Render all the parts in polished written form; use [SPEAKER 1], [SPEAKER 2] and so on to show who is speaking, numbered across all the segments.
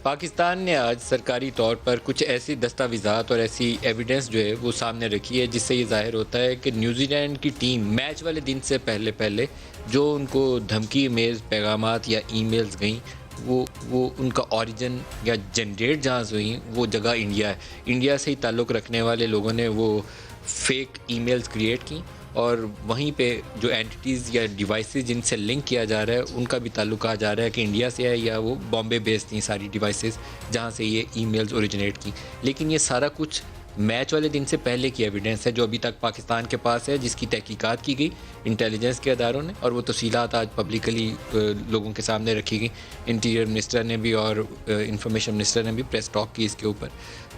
[SPEAKER 1] پاکستان نے آج سرکاری طور پر کچھ ایسی دستاویزات اور ایسی ایویڈنس جو ہے وہ سامنے رکھی ہے، جس سے یہ ظاہر ہوتا ہے کہ نیوزی لینڈ کی ٹیم میچ والے دن سے پہلے جو ان کو دھمکی میز پیغامات یا ای میلز گئیں، وہ ان کا اوریجن یا جنریٹ جہاں سے ہوئیں وہ جگہ انڈیا ہے۔ انڈیا سے ہی تعلق رکھنے والے لوگوں نے وہ فیک ای میلز کریٹ کی، اور وہیں پہ جو اینٹیز یا ڈیوائسز جن سے لنک کیا جا رہا ہے ان کا بھی تعلق کہا جا رہا ہے کہ انڈیا سے ہے، یا وہ بامبے بیس تھیں ساری ڈیوائسز جہاں سے یہ ای میلز اوریجنیٹ کی۔ لیکن یہ سارا کچھ میچ والے دن سے پہلے کی ایویڈنس ہے جو ابھی تک پاکستان کے پاس ہے، جس کی تحقیقات کی گئی انٹیلیجنس کے اداروں نے، اور وہ تفصیلات آج پبلکلی لوگوں کے سامنے رکھی گئی۔ انٹیریئر منسٹر نے بھی اور انفارمیشن منسٹر نے بھی پریس ٹاک کی اس کے اوپر۔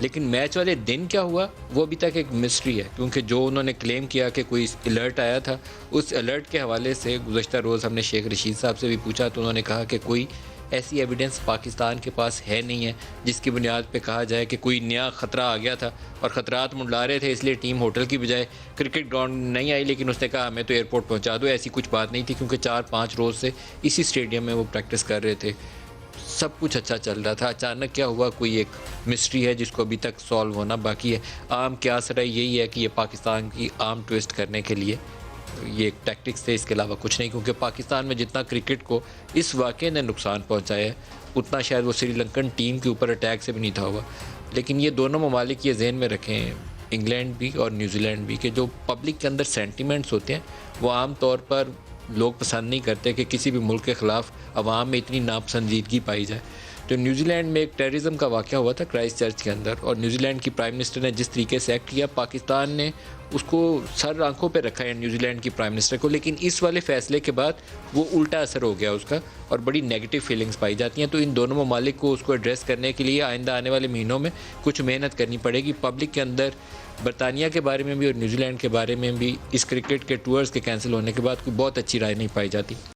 [SPEAKER 1] لیکن میچ والے دن کیا ہوا وہ ابھی تک ایک مسٹری ہے، کیونکہ جو انہوں نے کلیم کیا کہ کوئی الرٹ آیا تھا، اس الرٹ کے حوالے سے گزشتہ روز ہم نے شیخ رشید صاحب سے بھی پوچھا تو انہوں نے کہا کہ کوئی ایسی ایویڈنس پاکستان کے پاس ہے نہیں ہے جس کی بنیاد پہ کہا جائے کہ کوئی نیا خطرہ آ گیا تھا اور خطرات منڈلا رہے تھے، اس لیے ٹیم ہوٹل کی بجائے کرکٹ گراؤنڈ نہیں آئی، لیکن اس نے کہا ہمیں تو ایئرپورٹ پہنچا دو۔ ایسی کچھ بات نہیں تھی، کیونکہ 4-5 روز سے اسی اسٹیڈیم میں وہ پریکٹس کر رہے تھے، سب کچھ اچھا چل رہا تھا۔ اچانک کیا ہوا کوئی ایک مسٹری ہے جس کو ابھی تک سالو ہونا باقی ہے۔ عام کیا اثر ہے یہی ہے کہ یہ پاکستان کی عام ٹویسٹ کرنے کے لیے یہ ایک ٹیکٹکس تھے، اس کے علاوہ کچھ نہیں، کیونکہ پاکستان میں جتنا کرکٹ کو اس واقعے نے نقصان پہنچایا ہے اتنا شاید وہ سری لنکن ٹیم کے اوپر اٹیک سے بھی نہیں تھا ہوا۔ لیکن یہ دونوں ممالک یہ ذہن میں رکھیں، انگلینڈ بھی اور نیوزی لینڈ بھی، کہ جو پبلک کے اندر سینٹیمنٹس ہوتے ہیں وہ عام طور پر لوگ پسند نہیں کرتے کہ کسی بھی ملک کے خلاف عوام میں اتنی ناپسندیدگی پائی جائے۔ تو نیوزی لینڈ میں ایک ٹیررزم کا واقعہ ہوا تھا کرائسٹ چرچ کے اندر، اور نیوزی لینڈ کی پرائم منسٹر نے جس طریقے سے ایکٹ کیا، پاکستان نے اس کو سر آنکھوں پہ رکھا ہے نیوزی لینڈ کی پرائم منسٹر کو، لیکن اس والے فیصلے کے بعد وہ الٹا اثر ہو گیا اس کا، اور بڑی نیگیٹو فیلنگز پائی جاتی ہیں۔ تو ان دونوں ممالک کو اس کو ایڈریس کرنے کے لیے آئندہ آنے والے مہینوں میں کچھ محنت کرنی پڑے گی۔ پبلک کے اندر برطانیہ کے بارے میں بھی اور نیوزی لینڈ کے بارے میں بھی اس کرکٹ کے ٹورز کے کینسل ہونے کے بعد کوئی بہت اچھی رائے نہیں پائی جاتی۔